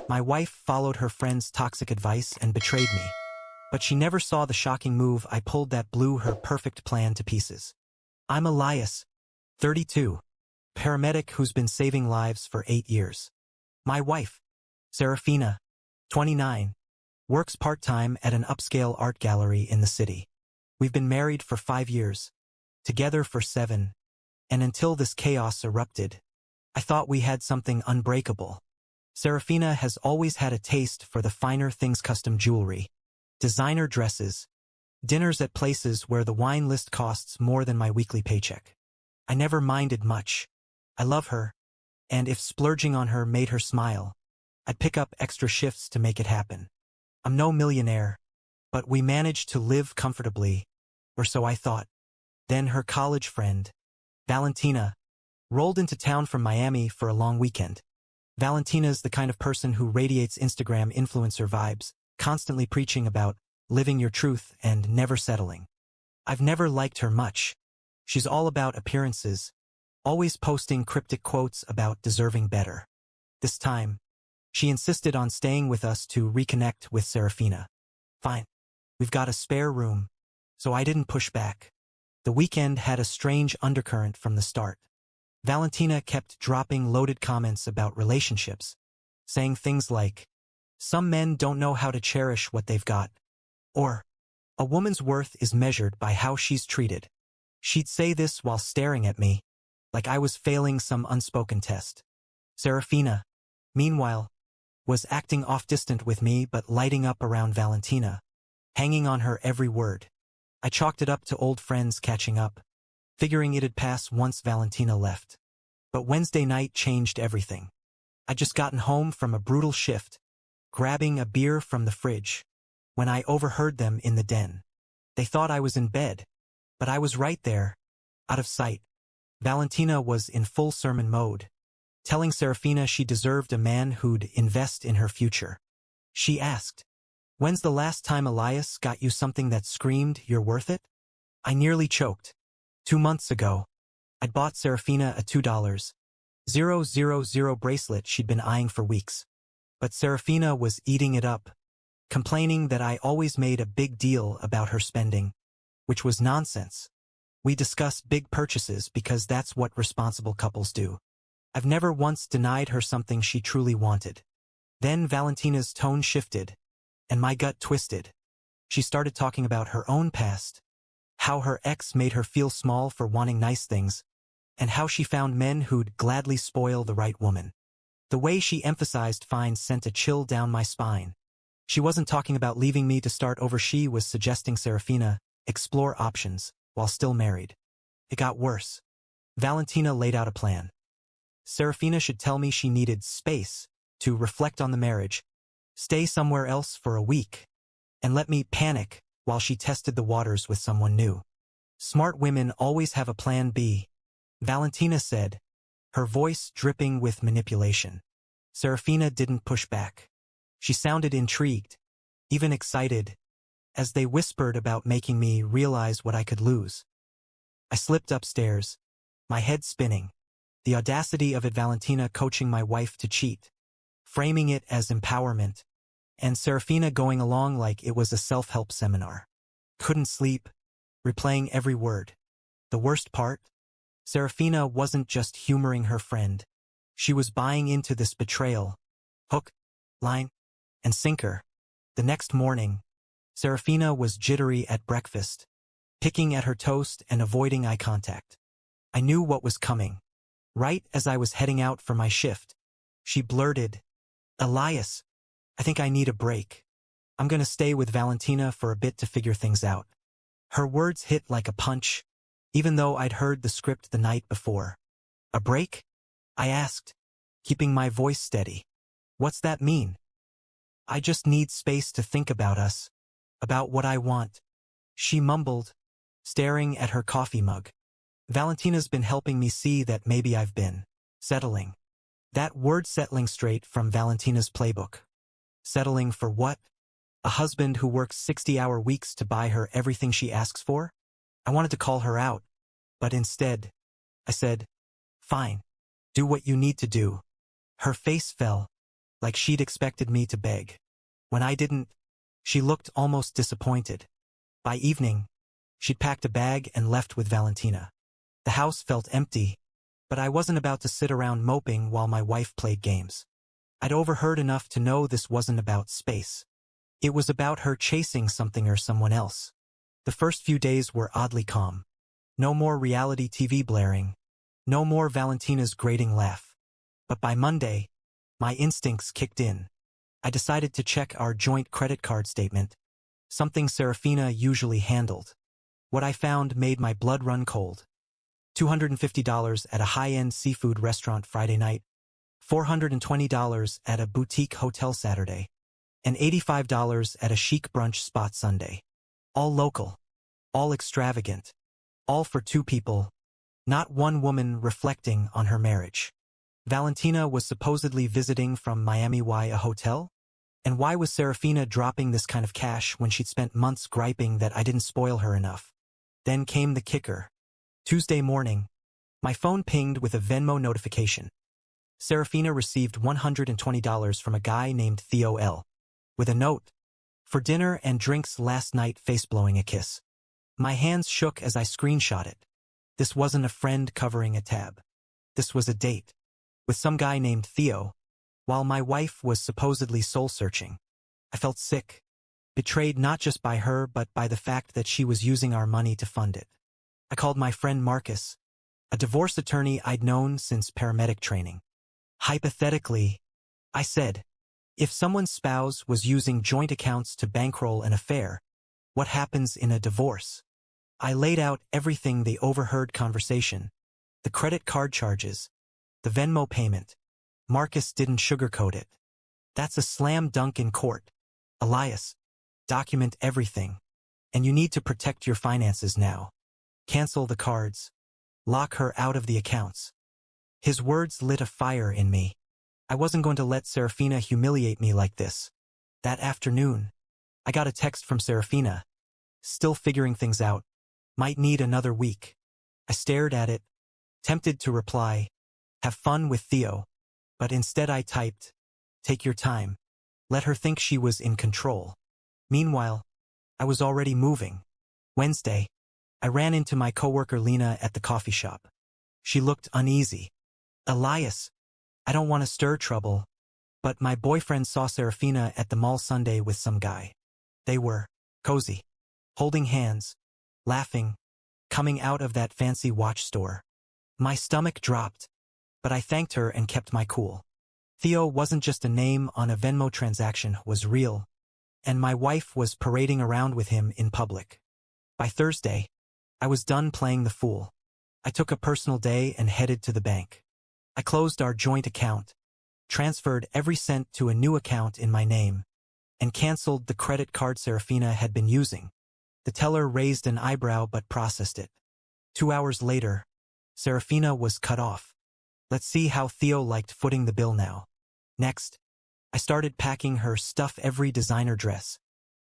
My wife followed her friend's toxic advice and betrayed me. But she never saw the shocking move I pulled that blew her perfect plan to pieces. I'm Elias, 32, paramedic who's been saving lives for 8 years. My wife, Serafina, 29, works part-time at an upscale art gallery in the city. We've been married for 5 years, together for 7, and until this chaos erupted, I thought we had something unbreakable. Serafina has always had a taste for the finer things: custom jewelry, designer dresses, dinners at places where the wine list costs more than my weekly paycheck. I never minded much. I love her, and if splurging on her made her smile, I'd pick up extra shifts to make it happen. I'm no millionaire, but we managed to live comfortably, or so I thought. Then her college friend, Valentina, rolled into town from Miami for a long weekend. Valentina's the kind of person who radiates Instagram influencer vibes, constantly preaching about living your truth and never settling. I've never liked her much. She's all about appearances, always posting cryptic quotes about deserving better. This time, she insisted on staying with us to reconnect with Serafina. Fine. We've got a spare room, so I didn't push back. The weekend had a strange undercurrent from the start. Valentina kept dropping loaded comments about relationships, saying things like, "Some men don't know how to cherish what they've got," or, "A woman's worth is measured by how she's treated." She'd say this while staring at me, like I was failing some unspoken test. Serafina, meanwhile, was acting off-distant with me but lighting up around Valentina, hanging on her every word. I chalked it up to old friends catching up, figuring it'd pass once Valentina left. But Wednesday night changed everything. I'd just gotten home from a brutal shift, grabbing a beer from the fridge, when I overheard them in the den. They thought I was in bed, but I was right there, out of sight. Valentina was in full sermon mode, telling Serafina she deserved a man who'd invest in her future. She asked, "When's the last time Elias got you something that screamed you're worth it?" I nearly choked. 2 months ago, I'd bought Serafina a $2,000 bracelet she'd been eyeing for weeks. But Serafina was eating it up, complaining that I always made a big deal about her spending, which was nonsense. We discussed big purchases because that's what responsible couples do. I've never once denied her something she truly wanted. Then Valentina's tone shifted, and my gut twisted. She started talking about her own past, how her ex made her feel small for wanting nice things, and how she found men who'd gladly spoil the right woman. The way she emphasized fine sent a chill down my spine. She wasn't talking about leaving me to start over. She was suggesting Serafina explore options while still married. It got worse. Valentina laid out a plan. Serafina should tell me she needed space to reflect on the marriage, stay somewhere else for a week, and let me panic while she tested the waters with someone new. Smart women always have a plan B, Valentina said, her voice dripping with manipulation. Serafina didn't push back. She sounded intrigued, even excited, as they whispered about making me realize what I could lose. I slipped upstairs, my head spinning. The audacity of it: Valentina coaching my wife to cheat, framing it as empowerment, and Serafina going along like it was a self-help seminar. Couldn't sleep, replaying every word. The worst part? Serafina wasn't just humoring her friend. She was buying into this betrayal. Hook, line, and sinker. The next morning, Serafina was jittery at breakfast, picking at her toast and avoiding eye contact. I knew what was coming. Right as I was heading out for my shift, she blurted, "Elias, I think I need a break. I'm gonna stay with Valentina for a bit to figure things out." Her words hit like a punch, even though I'd heard the script the night before. "A break?" I asked, keeping my voice steady. "What's that mean?" "I just need space to think about us, about what I want," she mumbled, staring at her coffee mug. "Valentina's been helping me see that maybe I've been settling." That word, settling, straight from Valentina's playbook. Settling for what? A husband who works 60-hour weeks to buy her everything she asks for? I wanted to call her out, but instead, I said, "Fine, do what you need to do." Her face fell, like she'd expected me to beg. When I didn't, she looked almost disappointed. By evening, she'd packed a bag and left with Valentina. The house felt empty, but I wasn't about to sit around moping while my wife played games. I'd overheard enough to know this wasn't about space. It was about her chasing something or someone else. The first few days were oddly calm. No more reality TV blaring. No more Valentina's grating laugh. But by Monday, my instincts kicked in. I decided to check our joint credit card statement, something Serafina usually handled. What I found made my blood run cold. $250 at a high-end seafood restaurant Friday night, $420 at a boutique hotel Saturday, and $85 at a chic brunch spot Sunday. All local, all extravagant, all for two people, not one woman reflecting on her marriage. Valentina was supposedly visiting from Miami. Why a hotel? And why was Serafina dropping this kind of cash when she'd spent months griping that I didn't spoil her enough? Then came the kicker. Tuesday morning, my phone pinged with a Venmo notification. Serafina received $120 from a guy named Theo L. with a note, "For dinner and drinks last night, face-blowing a kiss." My hands shook as I screenshot it. This wasn't a friend covering a tab. This was a date. With some guy named Theo, while my wife was supposedly soul-searching. I felt sick, betrayed not just by her but by the fact that she was using our money to fund it. I called my friend Marcus, a divorce attorney I'd known since paramedic training. Hypothetically, I said, if someone's spouse was using joint accounts to bankroll an affair, what happens in a divorce? I laid out everything. The overheard conversation, the credit card charges, the Venmo payment. Marcus didn't sugarcoat it. That's a slam dunk in court. Elias, document everything. And you need to protect your finances now. Cancel the cards. Lock her out of the accounts. His words lit a fire in me. I wasn't going to let Serafina humiliate me like this. That afternoon, I got a text from Serafina. Still figuring things out. Might need another week. I stared at it, tempted to reply, "Have fun with Theo." But instead I typed, "Take your time." Let her think she was in control. Meanwhile, I was already moving. Wednesday, I ran into my coworker Lena at the coffee shop. She looked uneasy. "Elias, I don't want to stir trouble, but my boyfriend saw Serafina at the mall Sunday with some guy. They were cozy, holding hands, laughing, coming out of that fancy watch store." My stomach dropped, but I thanked her and kept my cool. Theo wasn't just a name on a Venmo transaction, was real, and my wife was parading around with him in public. By Thursday, I was done playing the fool. I took a personal day and headed to the bank. I closed our joint account, transferred every cent to a new account in my name, and canceled the credit card Serafina had been using. The teller raised an eyebrow but processed it. 2 hours later, Serafina was cut off. Let's see how Theo liked footing the bill now. Next, I started packing her stuff: every designer dress,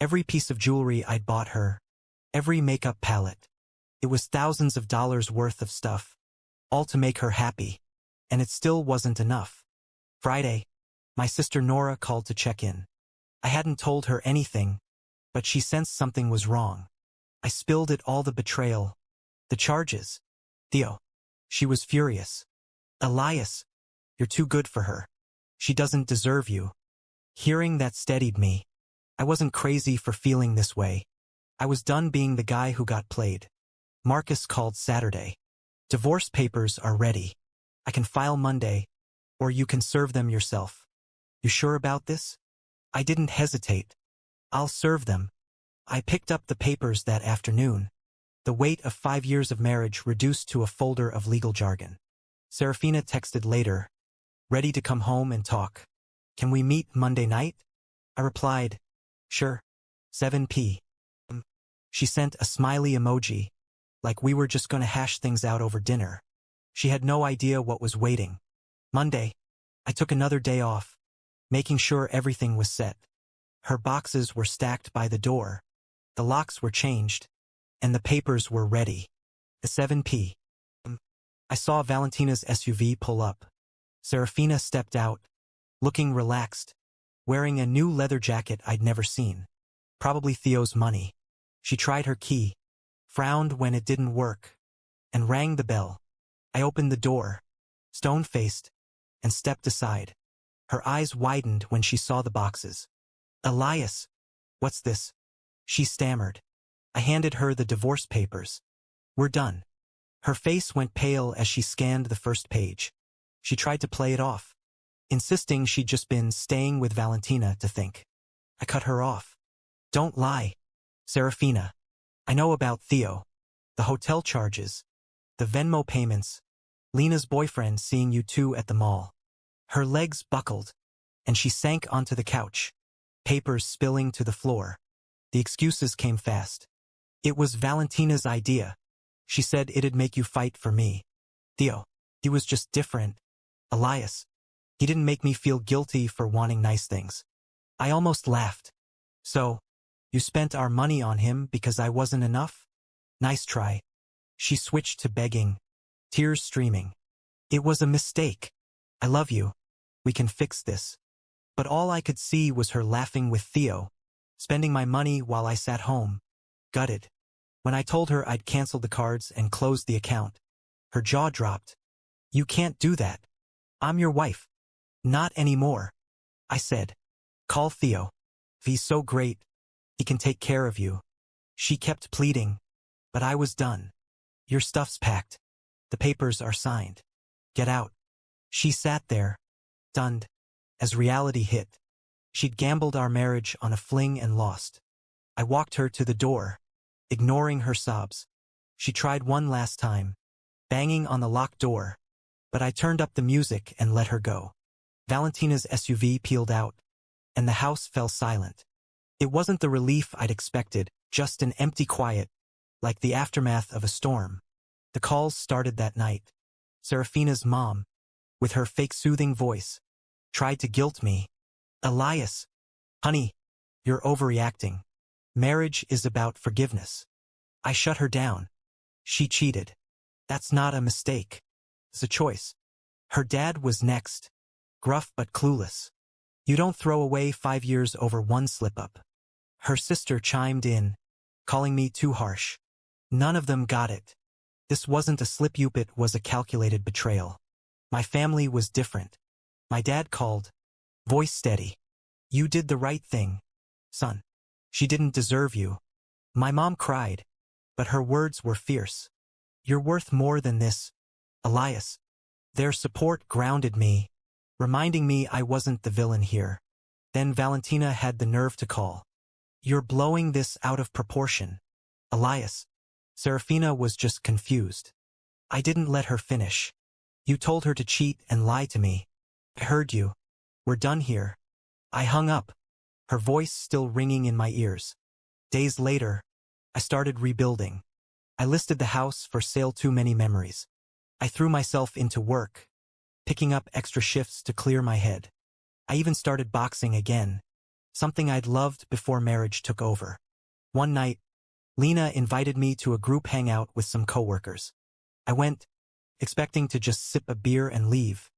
every piece of jewelry I'd bought her, every makeup palette. It was thousands of dollars worth of stuff, all to make her happy, and it still wasn't enough. Friday, my sister Nora called to check in. I hadn't told her anything, but she sensed something was wrong. I spilled it all: the betrayal, the charges. "Theo." She was furious. "Elias, you're too good for her. She doesn't deserve you." Hearing that steadied me. I wasn't crazy for feeling this way. I was done being the guy who got played. Marcus called Saturday. "Divorce papers are ready. I can file Monday, or you can serve them yourself." "You sure about this?" I didn't hesitate. "I'll serve them." I picked up the papers that afternoon. The weight of 5 years of marriage reduced to a folder of legal jargon. Serafina texted later, "Ready to come home and talk. Can we meet Monday night?" I replied, "Sure. 7 p.m. She sent a smiley emoji, like we were just going to hash things out over dinner. She had no idea what was waiting. Monday, I took another day off, making sure everything was set. Her boxes were stacked by the door. The locks were changed, and the papers were ready. At 7 p.m., I saw Valentina's SUV pull up. Serafina stepped out, looking relaxed, wearing a new leather jacket I'd never seen. Probably Theo's money. She tried her key, frowned when it didn't work, and rang the bell. I opened the door, stone-faced, and stepped aside. Her eyes widened when she saw the boxes. "Elias, what's this?" she stammered. I handed her the divorce papers. "We're done." Her face went pale as she scanned the first page. She tried to play it off, insisting she'd just been staying with Valentina to think. I cut her off. "Don't lie, Serafina. I know about Theo. The hotel charges, the Venmo payments, Lena's boyfriend seeing you two at the mall." Her legs buckled, and she sank onto the couch, papers spilling to the floor. The excuses came fast. "It was Valentina's idea. She said it'd make you fight for me. Theo, he was just different. Elias, he didn't make me feel guilty for wanting nice things." I almost laughed. "So, you spent our money on him because I wasn't enough? Nice try." She switched to begging, tears streaming. "It was a mistake. I love you. We can fix this." But all I could see was her laughing with Theo, spending my money while I sat home, gutted. When I told her I'd canceled the cards and closed the account, her jaw dropped. "You can't do that. I'm your wife." "Not anymore," I said. "Call Theo. He's so great. He can take care of you." She kept pleading, but I was done. "Your stuff's packed. The papers are signed. Get out." She sat there, stunned, as reality hit. She'd gambled our marriage on a fling and lost. I walked her to the door, ignoring her sobs. She tried one last time, banging on the locked door, but I turned up the music and let her go. Valentina's SUV peeled out, and the house fell silent. It wasn't the relief I'd expected, just an empty quiet, like the aftermath of a storm. The calls started that night. Serafina's mom, with her fake soothing voice, tried to guilt me. "Elias, honey, you're overreacting. Marriage is about forgiveness." I shut her down. She cheated. That's not a mistake. It's a choice. Her dad was next, gruff but clueless. "You don't throw away 5 years over one slip-up." Her sister chimed in, calling me too harsh. None of them got it. This wasn't a slip-up, it was a calculated betrayal. My family was different. My dad called, voice steady. "You did the right thing, son. She didn't deserve you." My mom cried, but her words were fierce. "You're worth more than this, Elias." Their support grounded me, reminding me I wasn't the villain here. Then Valentina had the nerve to call. "You're blowing this out of proportion, Elias." Serafina was just confused. I didn't let her finish. "You told her to cheat and lie to me. I heard you. We're done here." I hung up, her voice still ringing in my ears. Days later, I started rebuilding. I listed the house for sale. Too many memories. I threw myself into work, picking up extra shifts to clear my head. I even started boxing again, something I'd loved before marriage took over. One night, Lena invited me to a group hangout with some coworkers. I went, expecting to just sip a beer and leave,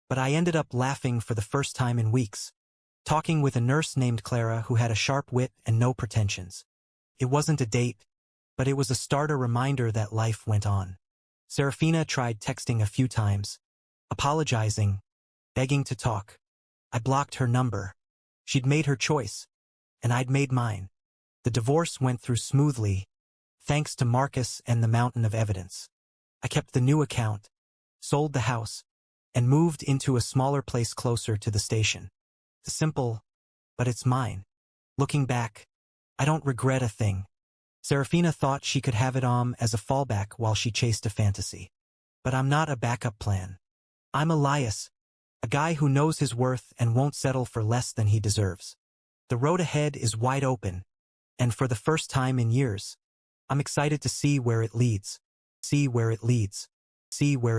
but I ended up laughing for the first time in weeks, talking with a nurse named Clara who had a sharp wit and no pretensions. It wasn't a date, but it was a starter reminder that life went on. Serafina tried texting a few times, apologizing, begging to talk. I blocked her number. She'd made her choice, and I'd made mine. The divorce went through smoothly, thanks to Marcus and the mountain of evidence. I kept the new account, sold the house, and moved into a smaller place closer to the station. Simple, but it's mine. Looking back, I don't regret a thing. Serafina thought she could have it as a fallback while she chased a fantasy. But I'm not a backup plan. I'm Elias, a guy who knows his worth and won't settle for less than he deserves. The road ahead is wide open, and for the first time in years, I'm excited to see where it leads. See where it leads. See where